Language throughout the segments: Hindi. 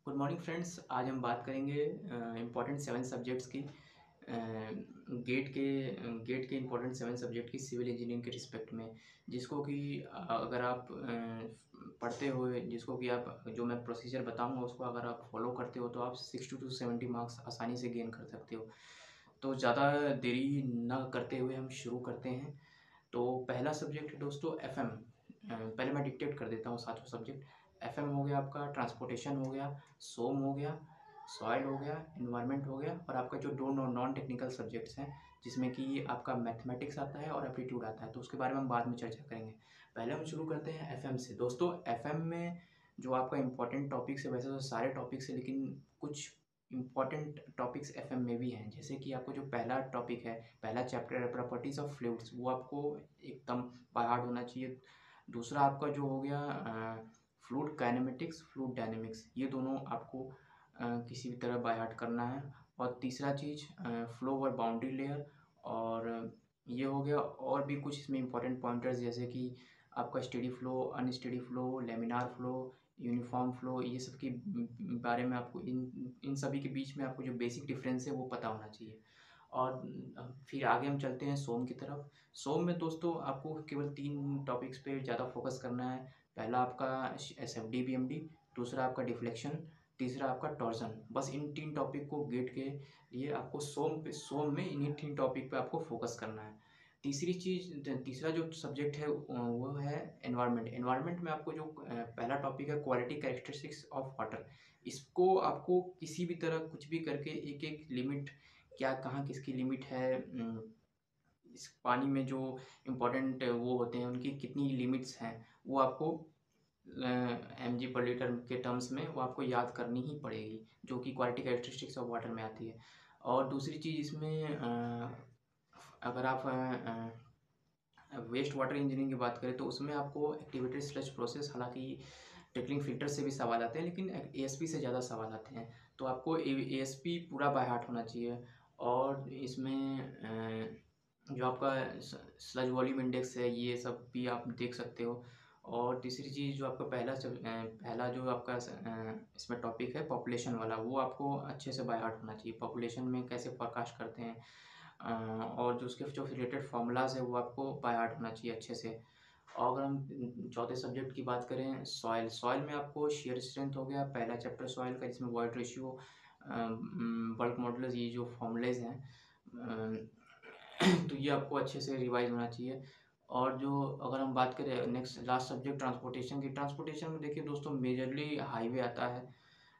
Good morning friends. आज हम बात करेंगे इम्पॉर्टेंट 7 सब्जेक्ट्स की गेट के इम्पॉर्टेंट 7 सब्जेक्ट की सिविल इंजीनियरिंग के रिस्पेक्ट में, जिसको कि अगर आप पढ़ते हुए जिसको कि आप जो मैं प्रोसीजर बताऊंगा उसको अगर आप फॉलो करते हो तो आप 60 टू 70 मार्क्स आसानी से गेन कर सकते हो। तो ज़्यादा देरी ना करते हुए हम शुरू करते हैं। तो पहला सब्जेक्ट है दोस्तों एफएम। पहले मैं डिक्टेट कर देता हूँ सातों सब्जेक्ट। एफएम हो गया, आपका ट्रांसपोर्टेशन हो गया, सोम हो गया, सॉइल हो गया, इन्वायरमेंट हो गया, और आपका जो दो नॉन टेक्निकल सब्जेक्ट्स हैं जिसमें कि आपका मैथमेटिक्स आता है और एप्टीट्यूड आता है, तो उसके बारे में हम बाद में चर्चा करेंगे। पहले हम शुरू करते हैं एफएम से। दोस्तों एफएम में जो आपका इंपॉर्टेंट टॉपिक्स है, वैसे तो सारे टॉपिक्स है लेकिन कुछ इम्पॉर्टेंट टॉपिक्स एफएम में भी हैं। जैसे कि आपको जो पहला टॉपिक है, पहला चैप्टर है प्रॉपर्टीज़ ऑफ फ्लूइड्स, वो आपको एकदम बाय हार्ट होना चाहिए। दूसरा आपका जो हो गया फ्लूइड काइनेमेटिक्स, फ्लूइड डायनेमिक्स, ये दोनों आपको किसी भी तरह बाय हार्ट करना है। और तीसरा चीज़ फ्लो और बाउंड्री लेयर, और ये हो गया। और भी कुछ इसमें इंपॉर्टेंट पॉइंटर्स जैसे कि आपका steady flow, unsteady flow, laminar flow, uniform flow, ये सब के बारे में आपको इन इन सभी के बीच में आपको जो बेसिक डिफरेंस है वो पता होना चाहिए। और फिर आगे हम चलते हैं सोम की तरफ। सोम में दोस्तों आपको केवल 3 टॉपिक्स पे ज़्यादा फोकस करना है। पहला आपका एसएफडी बीएमडी, दूसरा आपका डिफ्लेक्शन, तीसरा आपका टॉर्सन। बस इन 3 टॉपिक को गेट के लिए आपको सोम में इन्हीं 3 टॉपिक पे आपको फोकस करना है। तीसरा जो सब्जेक्ट है वो है एनवायरनमेंट। एनवायरनमेंट में आपको जो पहला टॉपिक है क्वालिटी कैरेक्टरिस्टिक्स ऑफ वाटर, इसको आपको किसी भी तरह कुछ भी करके एक एक लिमिट, क्या कहाँ किसकी लिमिट है, इस पानी में जो इम्पोर्टेंट वो होते हैं उनकी कितनी लिमिट्स हैं, वो आपको mg पर लीटर के टर्म्स में वो आपको याद करनी ही पड़ेगी, जो कि क्वालिटी कैरेक्टरिस्टिक्स ऑफ वाटर में आती है। और दूसरी चीज़ इसमें अगर आप वेस्ट वाटर इंजीनियरिंग की बात करें तो उसमें आपको एक्टिवेटेड स्लज प्रोसेस, हालांकि ट्रिकलिंग फिल्टर से भी सवाल आते हैं लेकिन एएसपी से ज़्यादा सवाल आते हैं, तो आपको एएसपी पूरा बाय हार्ट होना चाहिए। और इसमें जो आपका स्लज वॉल्यूम इंडेक्स है ये सब भी आप देख सकते हो। और तीसरी चीज़ जो आपका पहला जो आपका इसमें टॉपिक है पॉपुलेशन वाला, वो आपको अच्छे से बाय हार्ट होना चाहिए। पॉपुलेशन में कैसे फोरकास्ट करते हैं, और जो उसके जो रिलेटेड फार्मूलाज है वो आपको बाय हार्ट होना चाहिए अच्छे से। और अगर हम चौथे सब्जेक्ट की बात करें सॉइल, सॉइल में आपको शेयर स्ट्रेंथ हो गया, पहला चैप्टर सॉइल का जिसमें वॉइड रेशियो, बल्क मॉडुलस, ये जो फॉर्मूलेज हैं तो ये आपको अच्छे से रिवाइज होना चाहिए। और जो अगर हम बात करें नेक्स्ट लास्ट सब्जेक्ट ट्रांसपोर्टेशन की, ट्रांसपोर्टेशन में देखिए दोस्तों मेजरली हाईवे आता है।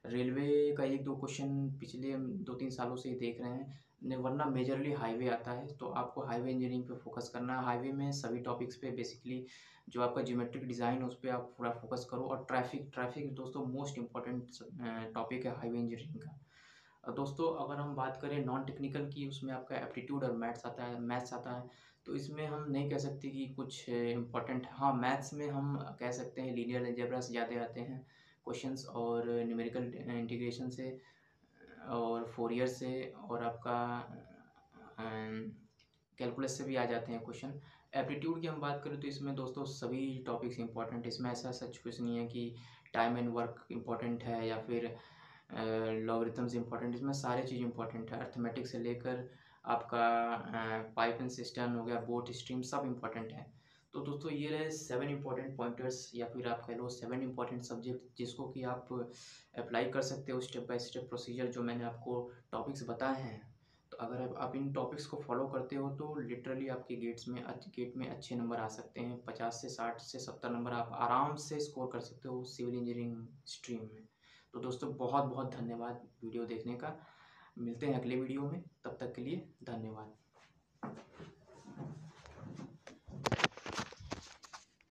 रेलवे का 1-2 क्वेश्चन पिछले हम 2-3 सालों से ही देख रहे हैं, वरना मेजरली हाईवे आता है। तो आपको हाईवे इंजीनियरिंग पे फोकस करना है। हाईवे में सभी टॉपिक्स पे बेसिकली जो आपका ज्योमेट्रिक डिज़ाइन है उस पर आप पूरा फोकस करो। और ट्रैफिक, ट्रैफिक दोस्तों मोस्ट इंपॉर्टेंट टॉपिक है हाईवे इंजीनियरिंग का। दोस्तों अगर हम बात करें नॉन टेक्निकल की, उसमें आपका एप्टीट्यूड और मैथ्स आता है। तो इसमें हम नहीं कह सकते कि कुछ इम्पोर्टेंट, हाँ मैथ्स में हम कह सकते हैं लीनियर अलजेब्रा से ज़्यादा आते हैं क्वेश्चंस, और न्यूमेरिकल इंटीग्रेशन से, और फोरियर से, और आपका कैलकुलस से भी आ जाते हैं क्वेश्चन। एप्टीट्यूड की हम बात करें तो इसमें दोस्तों सभी टॉपिक्स इंपॉर्टेंट है। इसमें ऐसा सच कुछ नहीं है कि टाइम एंड वर्क इंपॉर्टेंट है या फिर लॉगरिथम्स इंपॉर्टेंट, इसमें सारी चीज़ इंपॉर्टेंट है। अर्थमेटिक से लेकर आपका पाइप एंड सिस्टम हो गया, बोट स्ट्रीम, सब इंपॉर्टेंट है। तो दोस्तों ये रहे 7 इंपॉर्टेंट पॉइंटर्स, या फिर आप कह लो 7 इंपॉर्टेंट सब्जेक्ट जिसको कि आप अप्लाई कर सकते हो स्टेप बाय स्टेप प्रोसीजर जो मैंने आपको टॉपिक्स बताए हैं। तो अगर आप इन टॉपिक्स को फॉलो करते हो तो लिटरली आपके गेट में अच्छे नंबर आ सकते हैं। 50 से 60 से 70 नंबर आप आराम से स्कोर कर सकते हो सिविल इंजीनियरिंग स्ट्रीम में। तो दोस्तों बहुत बहुत धन्यवाद वीडियो देखने का। मिलते हैं अगले वीडियो में, तब तक के लिए धन्यवाद।